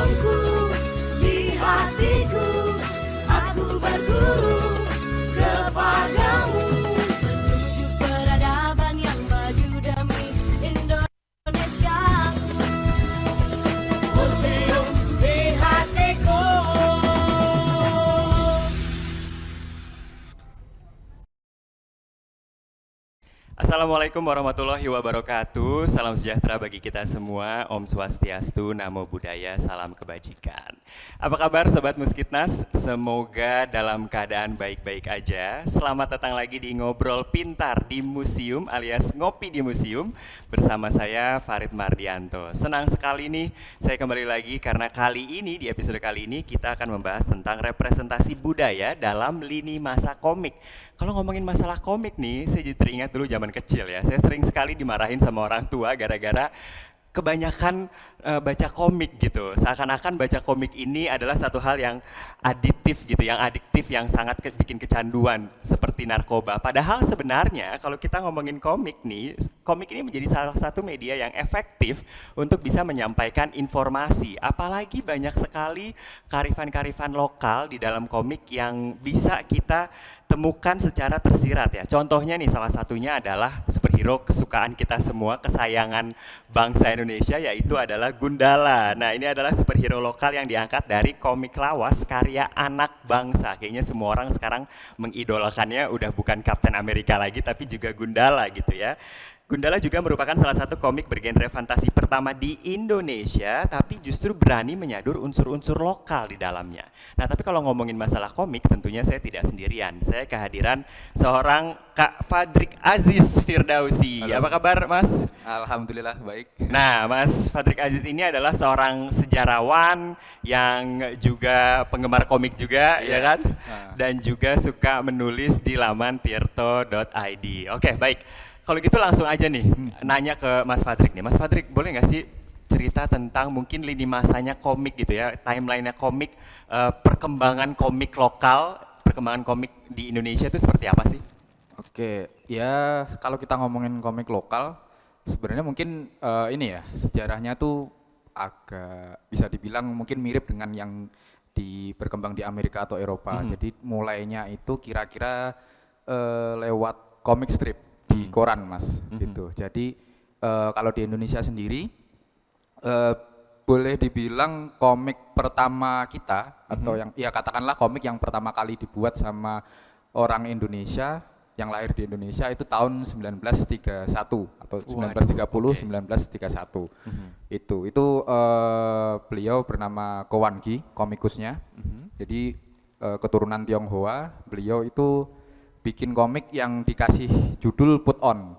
jantungku, di hatiku, aku berguru kepadamu menuju peradaban yang maju demi Indonesiaku. Museum di hatiku. Assalamualaikum warahmatullahi wabarakatuh. Salam sejahtera bagi kita semua. Om Swastiastu, Namo Buddhaya, salam kebajikan. Apa kabar Sobat Muskitnas? Semoga dalam keadaan baik-baik aja. Selamat datang lagi di Ngobrol Pintar di Museum alias Ngopi di Museum bersama saya Farid Mardianto. Senang sekali nih saya kembali lagi karena kali ini, di episode kali ini kita akan membahas tentang representasi budaya dalam lini masa komik. Kalau ngomongin masalah komik nih, saya jadi teringat dulu zaman kecil ya. Saya sering sekali dimarahin sama orang tua gara-gara kebanyakan baca komik gitu. Seakan-akan baca komik ini adalah satu hal yang adiktif gitu, yang sangat bikin kecanduan seperti narkoba. Padahal sebenarnya kalau kita ngomongin komik nih, komik ini menjadi salah satu media yang efektif untuk bisa menyampaikan informasi. Apalagi banyak sekali kearifan-kearifan lokal di dalam komik yang bisa kita temukan secara tersirat ya. Contohnya nih salah satunya adalah superhero kesukaan kita semua, kesayangan bangsa Indonesia, yaitu adalah Gundala. Nah, ini adalah superhero lokal yang diangkat dari komik lawas karya anak bangsa. Kayaknya semua orang sekarang mengidolakannya udah bukan Kapten Amerika lagi tapi juga Gundala gitu ya. Gundala juga merupakan salah satu komik bergenre fantasi pertama di Indonesia, tapi justru berani menyadur unsur-unsur lokal di dalamnya. Nah, tapi kalau ngomongin masalah komik, tentunya saya tidak sendirian. Saya kehadiran seorang Kak Fadrik Aziz Firdausi. Halo. Apa kabar, Mas? Alhamdulillah baik. Nah, Mas Fadrik Aziz ini adalah seorang sejarawan yang juga penggemar komik juga, ya kan? Dan juga suka menulis di laman tirto.id. Oke, baik. Kalau gitu langsung aja nih, nanya ke Mas Fadrik nih. Mas Fadrik, boleh nggak sih cerita tentang mungkin lini masanya komik gitu ya, timeline-nya komik, perkembangan komik lokal, perkembangan komik di Indonesia itu seperti apa sih? Oke, ya kalau kita ngomongin komik lokal, sebenarnya mungkin ini ya sejarahnya tuh agak bisa dibilang mungkin mirip dengan yang berkembang di Amerika atau Eropa. Jadi mulainya itu kira-kira lewat komik strip di koran, Mas, gitu. Jadi kalau di Indonesia sendiri boleh dibilang komik pertama kita atau yang ya katakanlah komik yang pertama kali dibuat sama orang Indonesia yang lahir di Indonesia itu tahun 1931 atau 1930 1931. Itu beliau bernama Kowangi, komikusnya. Jadi keturunan Tionghoa. Beliau itu bikin komik yang dikasih judul Put On.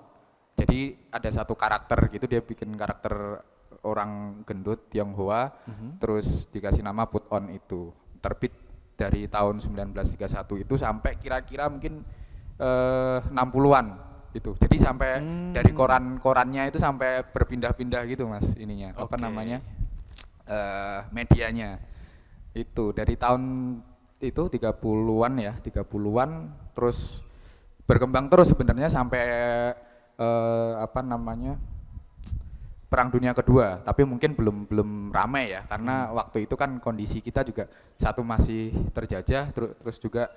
Jadi ada satu karakter gitu, dia bikin karakter orang gendut Tionghoa, terus dikasih nama Put On itu. Terbit dari tahun 1931 itu sampai kira-kira mungkin 60-an itu. Jadi sampai dari korannya itu sampai berpindah-pindah gitu, Mas, ininya. Apa namanya? Medianya. Itu dari tahun itu 30-an ya, 30-an terus berkembang terus sebenarnya sampai apa namanya? Perang Dunia Kedua, tapi mungkin belum ramai ya karena waktu itu kan kondisi kita juga satu masih terjajah terus juga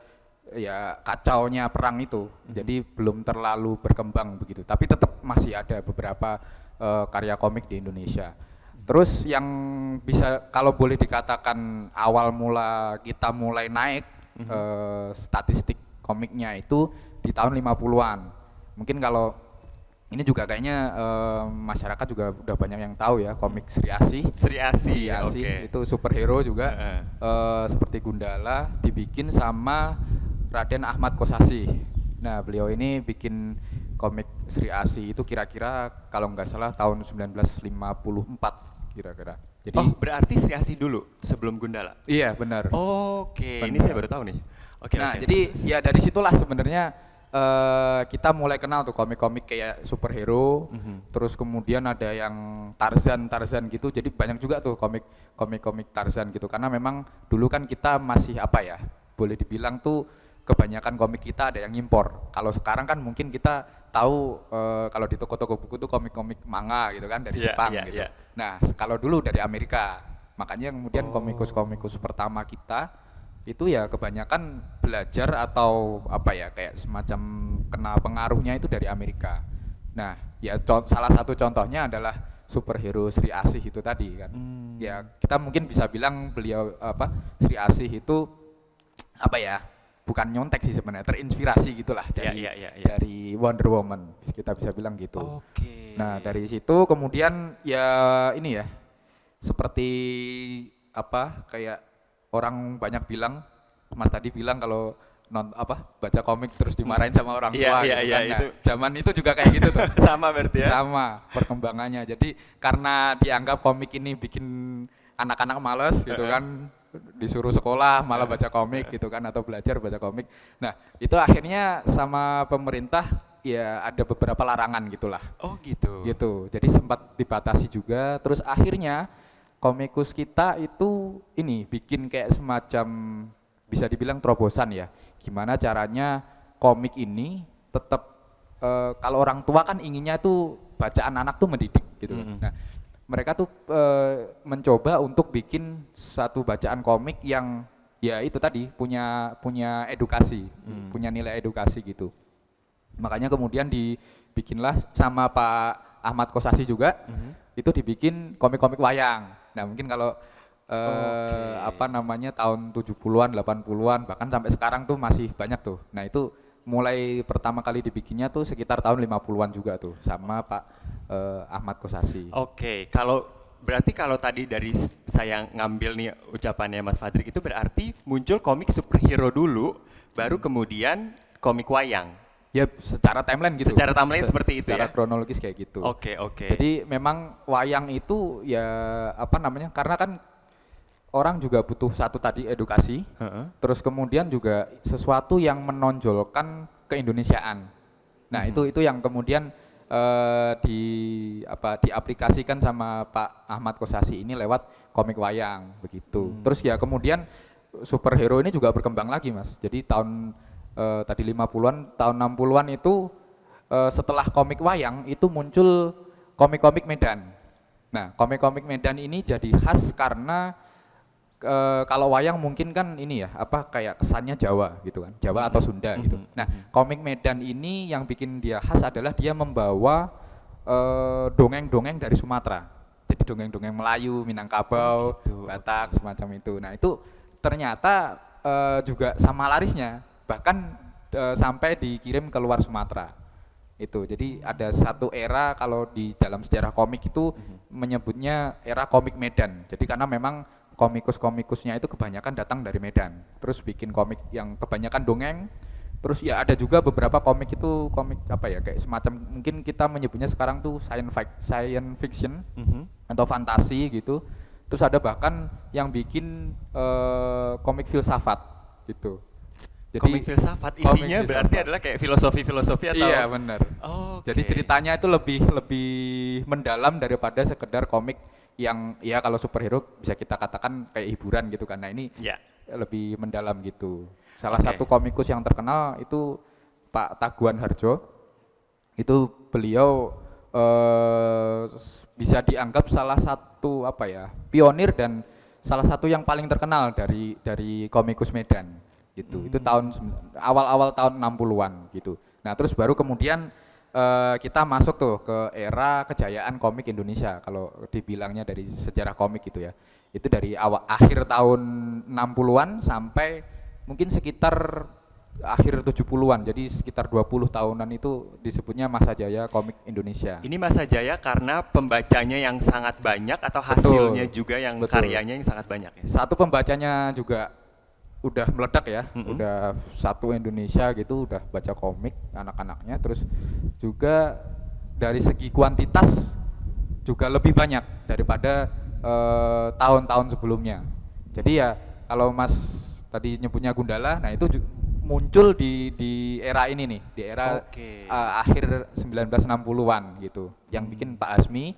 ya kacaunya perang itu. Jadi belum terlalu berkembang begitu, tapi tetap masih ada beberapa karya komik di Indonesia. Terus yang bisa kalau boleh dikatakan awal mula kita mulai naik statistik komiknya itu di tahun 50-an. Mungkin kalau ini juga kayaknya masyarakat juga udah banyak yang tahu ya komik Sri Asih. Sri Asih, oke. Itu superhero juga seperti Gundala dibikin sama Raden Ahmad Kosasih. Nah, beliau ini bikin komik Sri Asih itu kira-kira kalau nggak salah tahun 1954 kira-kira. Jadi berarti Sri Asih dulu sebelum Gundala? Iya, benar. Oke, ini saya baru tahu nih. Jadi ya dari situlah sebenarnya kita mulai kenal tuh komik-komik kayak superhero, terus kemudian ada yang Tarzan gitu, jadi banyak juga tuh komik Tarzan gitu, karena memang dulu kan kita masih apa ya, boleh dibilang tuh kebanyakan komik kita ada yang impor. Kalau sekarang kan mungkin kita tahu kalau di toko-toko buku tuh komik-komik manga gitu kan dari Jepang gitu. Nah kalau dulu dari Amerika makanya kemudian Oh. komikus-komikus pertama kita itu ya kebanyakan belajar atau apa ya kayak semacam kena pengaruhnya itu dari Amerika. Nah, ya salah satu contohnya adalah superhero Sri Asih itu tadi kan. Ya, kita mungkin bisa bilang beliau Sri Asih itu apa ya? Bukan nyontek sih sebenarnya, terinspirasi gitulah dari Iya. dari Wonder Woman. Kita bisa bilang gitu. Oke. Nah, dari situ kemudian ya ini ya seperti apa kayak orang banyak bilang, Mas tadi bilang kalau baca komik terus dimarahin sama orang Iya, tua iya, gitu iya, kan. Nah, itu. zaman itu juga kayak gitu tuh. Sama berarti ya? Sama perkembangannya. Jadi karena dianggap komik ini bikin anak-anak males gitu kan, disuruh sekolah malah baca komik gitu kan atau belajar baca komik. Nah, itu akhirnya sama pemerintah ya ada beberapa larangan gitulah. Oh gitu. Gitu. Jadi sempat dibatasi juga. Terus akhirnya komikus kita itu ini bikin kayak semacam bisa dibilang terobosan ya. Gimana caranya komik ini tetap kalau orang tua kan inginnya tuh bacaan anak tuh mendidik gitu. Nah, mereka tuh mencoba untuk bikin satu bacaan komik yang ya itu tadi punya edukasi, punya nilai edukasi gitu. Makanya kemudian dibikinlah sama Pak Ahmad Kosasi juga, itu dibikin komik-komik wayang. Nah mungkin kalau apa namanya tahun 70-an, 80-an, bahkan sampai sekarang tuh masih banyak tuh. Nah itu mulai pertama kali dibikinnya tuh sekitar tahun 50-an juga tuh sama Pak Ahmad Kosasi. Oke, berarti kalau tadi dari saya ngambil nih ucapannya Mas Fadrik itu berarti muncul komik superhero dulu, baru kemudian komik wayang. Ya secara timeline gitu. Secara timeline seperti itu secara ya? kronologis kayak gitu. Oke. Jadi memang wayang itu ya apa namanya? Karena kan orang juga butuh satu tadi edukasi, terus kemudian juga sesuatu yang menonjolkan keindonesiaan. Nah itu yang kemudian diaplikasikan sama Pak Ahmad Kosasi ini lewat komik wayang begitu. Terus ya kemudian superhero ini juga berkembang lagi Mas. Jadi tahun tadi 50-an, tahun 60-an itu setelah komik wayang itu muncul komik-komik Medan. Nah komik-komik Medan ini jadi khas karena kalau wayang mungkin kan ini ya apa kayak kesannya Jawa gitu kan, Jawa atau Sunda gitu. Nah komik Medan ini yang bikin dia khas adalah dia membawa dongeng-dongeng dari Sumatera. Jadi dongeng-dongeng Melayu, Minangkabau, Batak semacam itu. Nah itu ternyata juga sama larisnya, bahkan sampai dikirim ke luar Sumatera. Itu jadi ada satu era kalau di dalam sejarah komik itu menyebutnya era komik Medan. Jadi karena memang komikusnya itu kebanyakan datang dari Medan, terus bikin komik yang kebanyakan dongeng, terus ya ada juga beberapa komik itu komik apa ya kayak semacam mungkin kita menyebutnya sekarang tuh science fiction atau fantasi gitu, terus ada bahkan yang bikin komik filsafat gitu. Jadi komik filsafat isinya berarti adalah kayak filosofi atau? Iya benar. Jadi ceritanya itu lebih mendalam daripada sekedar komik yang ya kalau superhero bisa kita katakan kayak hiburan gitu kan. Nah ini lebih mendalam gitu. Salah satu komikus yang terkenal itu Pak Taguan Harjo. Itu beliau bisa dianggap salah satu apa ya pionir dan salah satu yang paling terkenal dari komikus Medan gitu. Itu awal tahun 60-an gitu. Nah terus baru kemudian kita masuk tuh ke era kejayaan komik Indonesia kalau dibilangnya dari sejarah komik gitu ya. Itu dari akhir tahun 60-an sampai mungkin sekitar akhir 70-an. Jadi sekitar 20 tahunan itu disebutnya masa jaya komik Indonesia. Ini masa jaya karena pembacanya yang sangat banyak atau hasilnya juga yang karyanya yang sangat banyak ya. Satu pembacanya juga udah meledak ya, udah satu Indonesia gitu udah baca komik anak-anaknya, terus juga dari segi kuantitas juga lebih banyak daripada tahun-tahun sebelumnya. Jadi ya kalau Mas tadi nyebutnya Gundala, nah itu muncul di era ini nih, di era akhir 1960-an gitu, yang bikin Pak Azmi.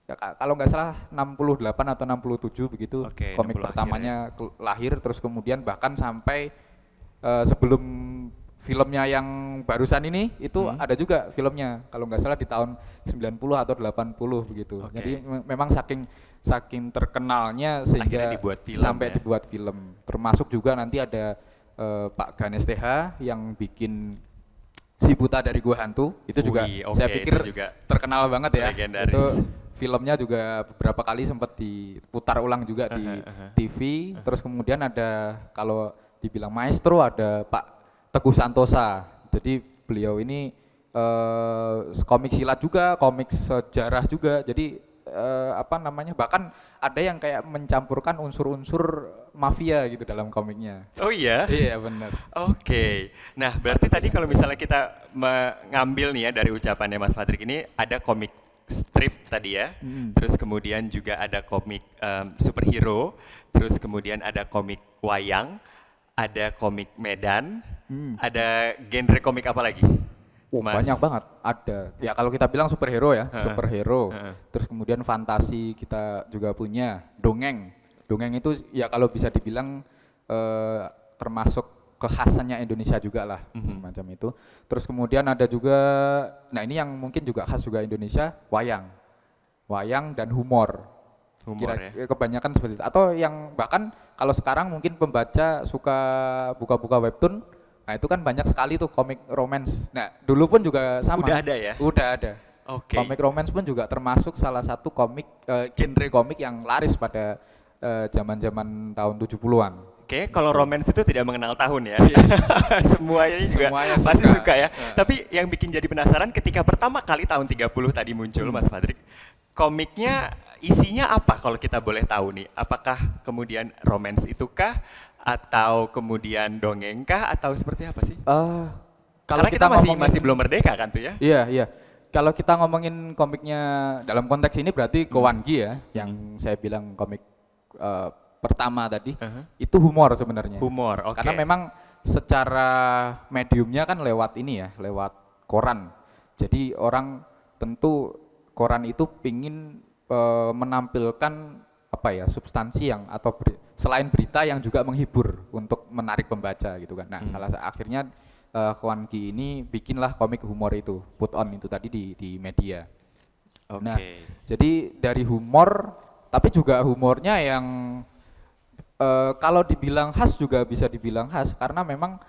Ya, kalau nggak salah 68 atau 67 begitu komik pertamanya lahir, terus kemudian bahkan sampai sebelum filmnya yang barusan ini itu ada juga filmnya kalau nggak salah di tahun 90 atau 80 begitu. Jadi memang saking saking terkenalnya sehingga Akhirnya dibuat film sampai ya? dibuat film. Termasuk juga nanti ada Pak Ganes TH yang bikin Si Buta dari Gua Hantu. Itu juga Wih, saya oke, pikir itu juga terkenal banget ya. legendaris. Itu filmnya juga beberapa kali sempat diputar ulang juga di TV. Terus kemudian ada, kalau dibilang maestro, ada Pak Teguh Santosa. Jadi beliau ini komik silat juga, komik sejarah juga. Jadi apa namanya, bahkan ada yang kayak mencampurkan unsur-unsur mafia gitu dalam komiknya. Oh iya? Iya benar. Oke. Nah, berarti tadi kalau misalnya kita mengambil nih ya dari ucapannya Mas Fadrik ini, ada komik strip tadi ya, terus kemudian juga ada komik superhero, terus kemudian ada komik wayang, ada komik medan, ada genre komik apa lagi? Oh, Mas? banyak banget ada. Ya kalau kita bilang superhero ya, superhero. Terus kemudian fantasi kita juga punya, dongeng. Dongeng itu ya kalau bisa dibilang termasuk kekhasannya Indonesia juga lah, semacam itu. Terus kemudian ada juga, nah ini yang mungkin juga khas juga Indonesia, wayang. Wayang dan humor. Humor ya? Kebanyakan seperti itu. Atau yang bahkan kalau sekarang mungkin pembaca suka buka-buka webtoon, nah itu kan banyak sekali tuh komik romance. Nah dulu pun juga sama. Udah ada ya? Udah ada. Oke. Komik romance pun juga termasuk salah satu komik, genre komik yang laris pada zaman-zaman tahun 70-an. Oke, kalau romance itu tidak mengenal tahun ya. Semuanya juga Semuanya pasti suka. suka ya. Tapi yang bikin jadi penasaran ketika pertama kali tahun 30 tadi muncul Mas Fadrik, komiknya isinya apa kalau kita boleh tahu nih? Apakah kemudian romance itukah atau kemudian dongengkah atau seperti apa sih? Kalau Karena kita masih ngomongin- masih belum merdeka kan tuh ya? Iya, iya. Kalau kita ngomongin komiknya dalam konteks ini berarti Kowangi ya, yang saya bilang komik pertama tadi, itu humor sebenarnya. Humor, oke. Karena memang secara mediumnya kan lewat ini ya, lewat koran. Jadi orang tentu koran itu pingin menampilkan apa ya, substansi yang atau selain berita yang juga menghibur untuk menarik pembaca gitu kan. Nah, akhirnya Kowangi ini bikinlah komik humor itu, put on itu tadi di media. Oke. Nah, jadi dari humor, tapi juga humornya yang kalau dibilang khas juga bisa dibilang khas karena memang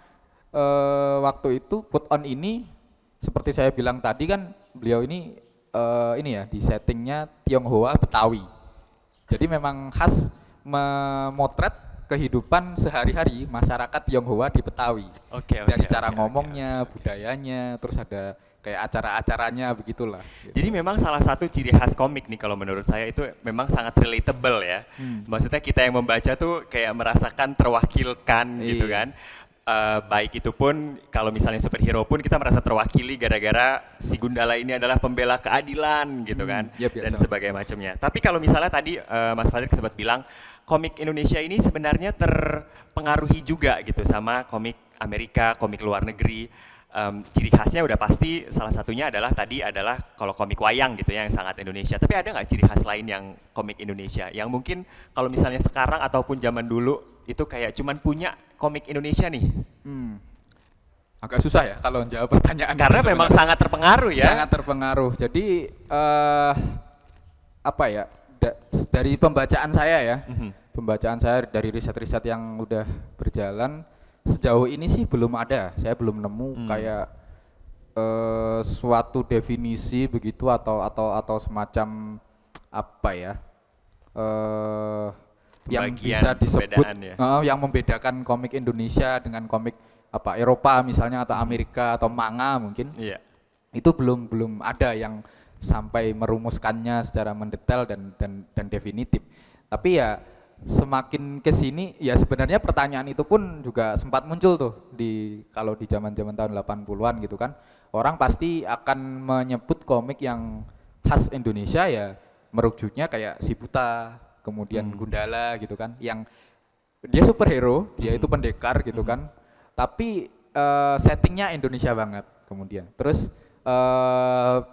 waktu itu put on ini seperti saya bilang tadi kan beliau ini ya di settingnya Tionghoa Betawi. Jadi memang khas memotret kehidupan sehari-hari masyarakat Tionghoa di Betawi. Oke, Dari oke, cara oke, ngomongnya, budayanya, terus ada kayak acara-acaranya begitulah. Gitu. Jadi memang salah satu ciri khas komik nih kalau menurut saya itu memang sangat relatable ya. Maksudnya kita yang membaca tuh kayak merasakan terwakilkan gitu Iya. kan. Baik itu pun kalau misalnya superhero pun kita merasa terwakili gara-gara si Gundala ini adalah pembela keadilan gitu kan, ya biasa. dan sebagainya macamnya. Tapi kalau misalnya tadi Mas Fadrik sempat bilang komik Indonesia ini sebenarnya terpengaruhi juga gitu sama komik Amerika, komik luar negeri. Ciri khasnya udah pasti salah satunya adalah kalau komik wayang gitu ya, yang sangat Indonesia. Tapi ada nggak ciri khas lain yang komik Indonesia yang mungkin kalau misalnya sekarang ataupun zaman dulu itu kayak cuman punya komik Indonesia nih? Agak susah ya kalau jawab pertanyaan. Karena itu memang sebenarnya. sangat terpengaruh ya. Sangat terpengaruh. Jadi apa ya? Dari pembacaan saya ya, pembacaan saya dari riset-riset yang udah berjalan sejauh ini sih belum ada. Saya belum nemu kayak suatu definisi begitu atau semacam apa ya? Yang Pembagian, bisa disebut perbedaan ya. yang membedakan komik Indonesia dengan komik apa Eropa misalnya atau Amerika atau manga mungkin. Iya. Itu belum ada yang sampai merumuskannya secara mendetail dan definitif. Tapi ya semakin ke sini ya sebenarnya pertanyaan itu pun juga sempat muncul tuh kalau di zaman-zaman tahun 80-an gitu kan. Orang pasti akan menyebut komik yang khas Indonesia ya merujuknya kayak Si Buta, kemudian Gundala gitu kan. Yang dia superhero, dia itu pendekar gitu kan. Tapi settingnya Indonesia banget kemudian. Terus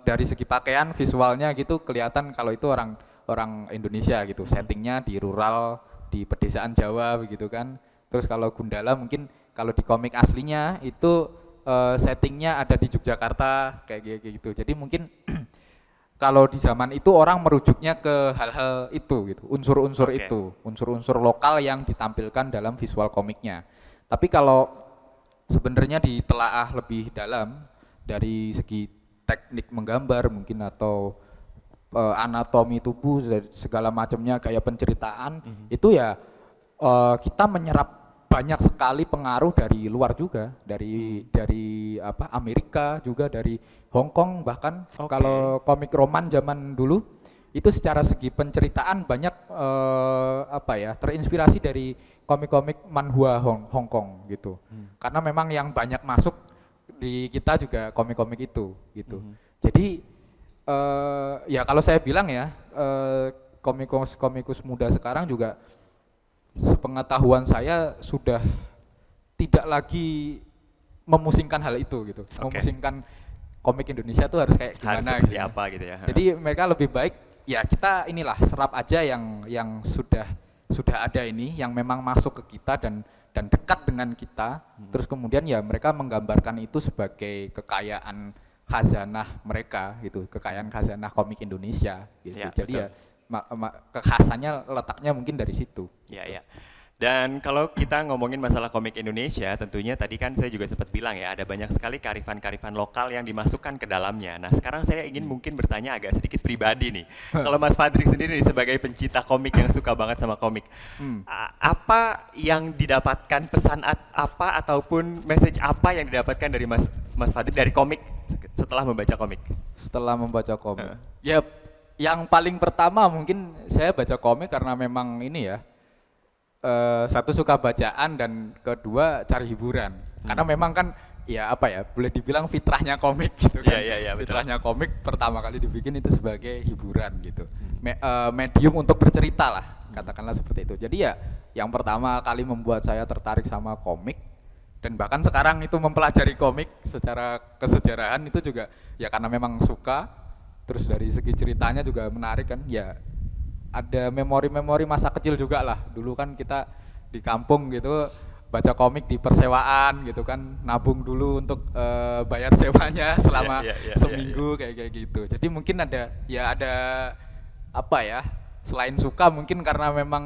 dari segi pakaian visualnya gitu kelihatan kalau itu orang Indonesia gitu, settingnya di rural, di pedesaan Jawa begitu kan. Terus kalau Gundala mungkin kalau di komik aslinya itu settingnya ada di Yogyakarta kayak gitu. Jadi mungkin kalau di zaman itu orang merujuknya ke hal-hal itu gitu, unsur-unsur Oke. itu, unsur-unsur lokal yang ditampilkan dalam visual komiknya. Tapi kalau sebenarnya ditelaah lebih dalam dari segi teknik menggambar mungkin atau anatomi tubuh segala macamnya, gaya penceritaan itu ya kita menyerap banyak sekali pengaruh dari luar juga, dari apa Amerika juga, dari Hong Kong bahkan. Oke. Kalau komik roman zaman dulu itu secara segi penceritaan banyak apa ya, terinspirasi dari komik-komik manhwa Hong Kong gitu. Karena memang yang banyak masuk di kita juga komik-komik itu gitu. Jadi ya kalau saya bilang ya, komikus muda sekarang juga sepengetahuan saya sudah tidak lagi memusingkan hal itu gitu. Oke. Memusingkan komik Indonesia tuh harus kayak Harus gimana seperti gitu. apa gitu ya. Jadi mereka lebih baik ya kita inilah serap aja yang sudah ada ini, yang memang masuk ke kita dan dekat dengan kita. Terus kemudian ya mereka menggambarkan itu sebagai kekayaan khazanah mereka gitu, kekayaan khazanah komik Indonesia gitu. Ya, Jadi betul. ya kekhasannya letaknya mungkin dari situ. Ya, ya. Dan kalau kita ngomongin masalah komik Indonesia, tentunya tadi kan saya juga sempat bilang ya, ada banyak sekali kearifan-kearifan lokal yang dimasukkan ke dalamnya. Nah, sekarang saya ingin mungkin bertanya agak sedikit pribadi nih. Kalau Mas Fadrik sendiri nih, sebagai pencinta komik yang suka banget sama komik, apa yang didapatkan, pesan apa ataupun message apa yang didapatkan dari Mas Fadrik dari komik setelah membaca komik? Setelah membaca komik. Ya, yang paling pertama mungkin saya baca komik karena memang ini ya, satu suka bacaan dan kedua cari hiburan. Karena memang kan ya apa ya, boleh dibilang fitrahnya komik gitu kan. Iya, betul. Fitrahnya komik pertama kali dibikin itu sebagai hiburan gitu. Medium untuk bercerita lah, katakanlah seperti itu. Jadi ya yang pertama kali membuat saya tertarik sama komik dan bahkan sekarang itu mempelajari komik secara kesejarahan itu juga ya karena memang suka. Terus dari segi ceritanya juga menarik kan, ya ada memori-memori masa kecil juga lah. Dulu kan kita di kampung gitu baca komik di persewaan gitu kan, nabung dulu untuk bayar sewanya selama seminggu kayak gitu. Jadi mungkin ada apa ya, selain suka mungkin karena memang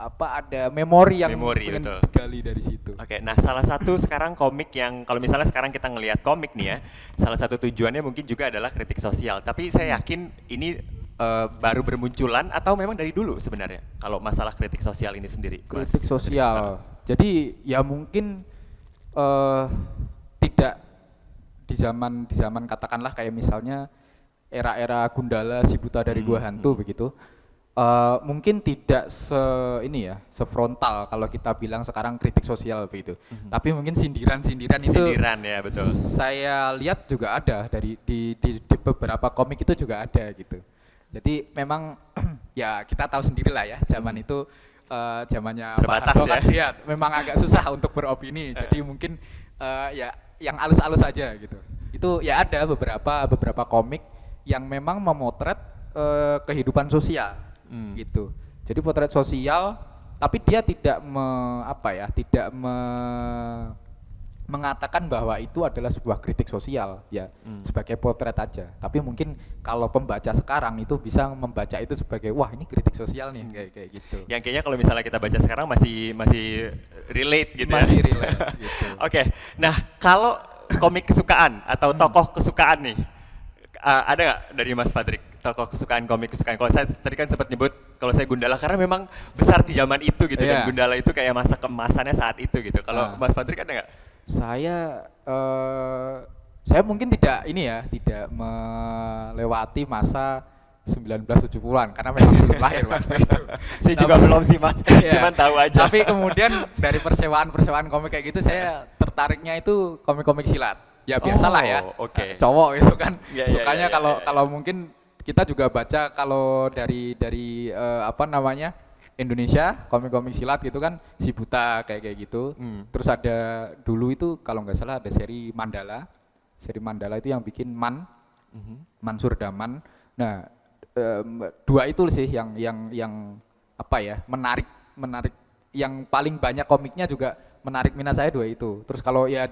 apa ada memori yang pengen betul. digali dari situ. Oke, nah salah satu sekarang komik yang kalau misalnya sekarang kita ngelihat komik nih ya, salah satu tujuannya mungkin juga adalah kritik sosial. Tapi saya yakin ini baru bermunculan atau memang dari dulu sebenarnya kalau masalah kritik sosial ini sendiri. Mas Kritik sosial. Jadi ya mungkin tidak di zaman katakanlah kayak misalnya era-era Gundala Sibuta dari Gua Hantu begitu. Mungkin tidak sefrontal kalau kita bilang sekarang kritik sosial begitu. Tapi mungkin sindiran-sindiran itu Sindiran ya, betul. saya lihat juga ada di beberapa komik itu juga ada gitu. Jadi memang ya kita tahu sendirilah ya, zaman itu zamannya Pak Terbatas Harto kan ya. ya memang agak susah untuk beropini. Jadi mungkin ya yang alus-alus aja gitu. Itu ya ada beberapa komik yang memang memotret kehidupan sosial. Gitu. Jadi potret sosial, tapi dia tidak mengatakan bahwa itu adalah sebuah kritik sosial ya, sebagai potret aja. Tapi mungkin kalau pembaca sekarang itu bisa membaca itu sebagai wah ini kritik sosial nih kayak gitu. Yang kayaknya kalau misalnya kita baca sekarang masih relate gitu Masih ya. relate gitu. Oke, nah kalau komik kesukaan atau tokoh kesukaan nih, ada nggak dari Mas Fadrik tokoh kesukaan, komik kesukaan? Kalau saya tadi kan sempat nyebut kalau saya Gundala karena memang besar di zaman itu gitu dan Gundala itu kayak masa kemasannya saat itu gitu. Kalau Mas Fadrik ada nggak? Saya mungkin tidak melewati masa 1970-an karena memang belum lahir waktu itu. Saya juga belum sih Mas, cuman tahu aja. Tapi kemudian dari persewaan komik kayak gitu saya tertariknya itu komik-komik silat. Ya biasalah ya, cowok itu kan sukanya kalau mungkin kita juga baca kalau dari Indonesia komik-komik silat gitu kan, Sibuta kayak gitu. Terus ada dulu itu kalau nggak salah ada seri Mandala itu yang bikin Mansur Daman. Nah dua itu sih yang apa ya menarik yang paling banyak komiknya juga menarik minat saya dua itu. Terus kalau ya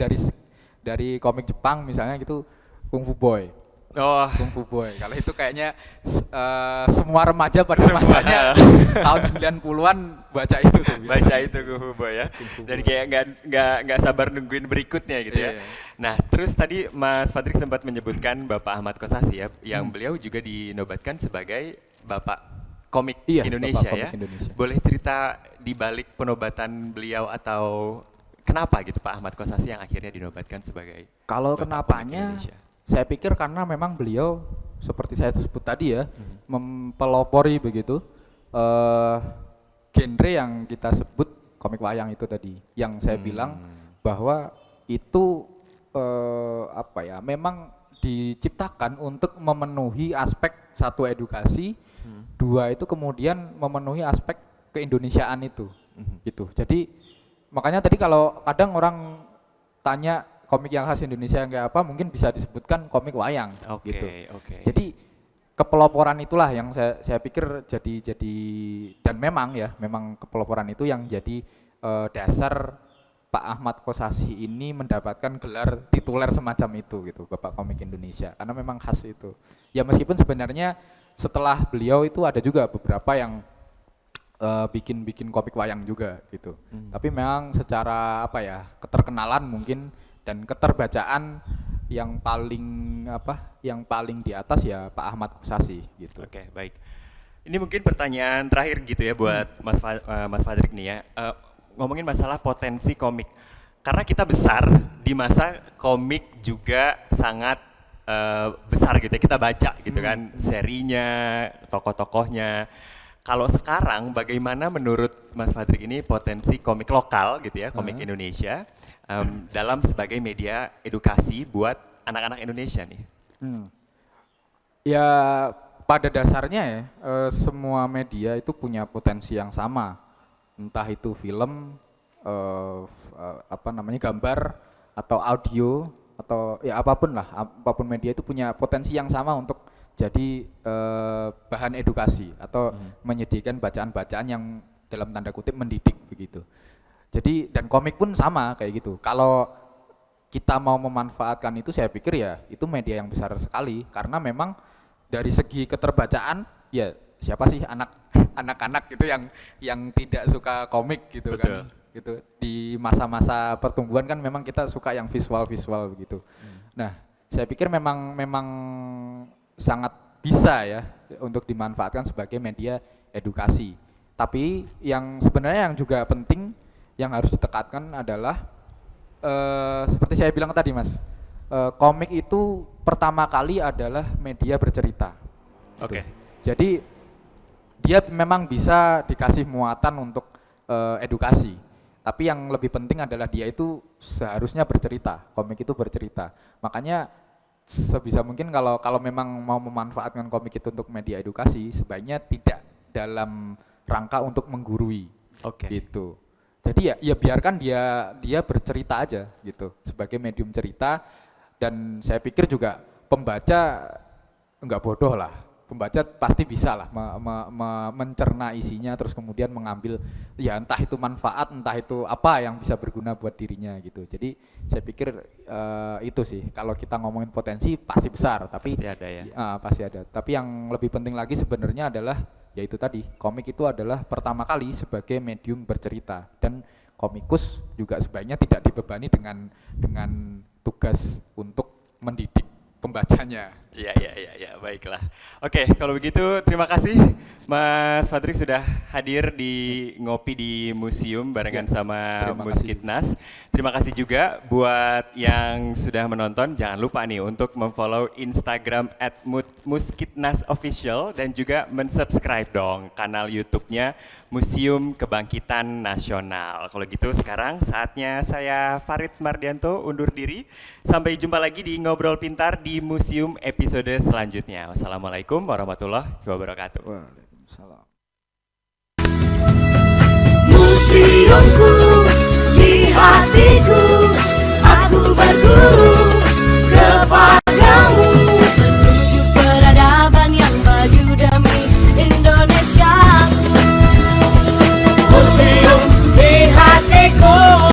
dari komik Jepang misalnya gitu Kung Fu Boy. Oh, Kung Fu Boy. Kalau itu kayaknya semua remaja pada masanya tahun 90-an baca itu tuh. biasanya. baca itu Kung Fu Boy ya. Kung Fu Dan Boy. kayak nggak sabar nungguin berikutnya gitu ya. Iya. Nah, terus tadi Mas Fadrik sempat menyebutkan Bapak Ahmad Kosasi ya, yang beliau juga dinobatkan sebagai Bapak Komik Iya, Indonesia Bapak ya. Komik Indonesia. Boleh cerita di balik penobatan beliau atau kenapa gitu Pak Ahmad Kosasi yang akhirnya dinobatkan sebagai Kalau Bapak Komik kenapanya, Indonesia? saya pikir karena memang beliau seperti saya sebut tadi ya, mempelopori begitu genre yang kita sebut komik wayang itu tadi, yang saya bilang bahwa itu apa ya, memang diciptakan untuk memenuhi aspek satu edukasi, dua itu kemudian memenuhi aspek keindonesiaan itu, gitu. Jadi makanya tadi kalau kadang orang tanya komik yang khas Indonesia yang kayak apa, mungkin bisa disebutkan komik wayang, Oke, gitu. oke. Jadi kepeloporan itulah yang saya pikir jadi dan memang kepeloporan itu yang jadi dasar Pak Ahmad Kosasi ini mendapatkan gelar tituler semacam itu gitu, Bapak Komik Indonesia, karena memang khas itu. Ya meskipun sebenarnya setelah beliau itu ada juga beberapa yang bikin komik wayang juga gitu. Tapi memang secara apa ya, keterkenalan mungkin dan keterbacaan yang paling di atas ya Pak Ahmad Kosasi gitu. Oke, baik. Ini mungkin pertanyaan terakhir gitu ya buat Mas Fadrik nih ya. Ngomongin masalah potensi komik. Karena kita besar di masa komik juga sangat besar gitu ya. Kita baca gitu kan serinya, tokoh-tokohnya. Kalau sekarang bagaimana menurut Mas Fadrik ini potensi komik lokal gitu ya, komik Indonesia dalam sebagai media edukasi buat anak-anak Indonesia nih? Ya pada dasarnya ya semua media itu punya potensi yang sama, entah itu film, gambar atau audio atau ya apapun lah, apapun media itu punya potensi yang sama untuk jadi bahan edukasi atau menyediakan bacaan-bacaan yang dalam tanda kutip mendidik begitu. Jadi dan komik pun sama kayak gitu. Kalau kita mau memanfaatkan itu, saya pikir ya itu media yang besar sekali, karena memang dari segi keterbacaan ya siapa sih anak-anak gitu yang tidak suka komik gitu. Betul. Kan gitu. Di masa-masa pertumbuhan kan memang kita suka yang visual begitu. Nah, saya pikir memang sangat bisa ya untuk dimanfaatkan sebagai media edukasi. Tapi yang sebenarnya yang juga penting yang harus ditekankan adalah seperti saya bilang tadi Mas, komik itu pertama kali adalah media bercerita. Oke. Jadi dia memang bisa dikasih muatan untuk edukasi. Tapi yang lebih penting adalah dia itu seharusnya bercerita. Komik itu bercerita. Makanya sebisa mungkin kalau memang mau memanfaatkan komik itu untuk media edukasi, sebaiknya tidak dalam rangka untuk menggurui. Oke. Gitu. Jadi ya biarkan dia bercerita aja gitu sebagai medium cerita, dan saya pikir juga pembaca enggak bodoh lah. Pembaca pasti bisa lah mencerna isinya, terus kemudian mengambil ya entah itu manfaat, entah itu apa yang bisa berguna buat dirinya gitu. Jadi saya pikir itu sih, kalau kita ngomongin potensi pasti besar, tapi Pasti ada ya. Pasti ada. Tapi yang lebih penting lagi sebenarnya adalah yaitu tadi, komik itu adalah pertama kali sebagai medium bercerita, dan komikus juga sebaiknya tidak dibebani dengan tugas untuk mendidik pembacanya. Iya, baiklah. Oke, kalau begitu terima kasih Mas Fadrik sudah hadir di Ngopi di Museum barengan sama terima Muskitnas. Terima kasih juga buat yang sudah menonton. Jangan lupa nih untuk memfollow Instagram @muskitnasofficial dan juga mensubscribe dong kanal YouTube-nya Museum Kebangkitan Nasional. Kalau gitu sekarang saatnya saya Farid Mardianto undur diri. Sampai jumpa lagi di Ngobrol Pintar di Museum episode selanjutnya. Wassalamualaikum warahmatullahi wabarakatuh. Waalaikumsalam. Museumku di hatiku, aku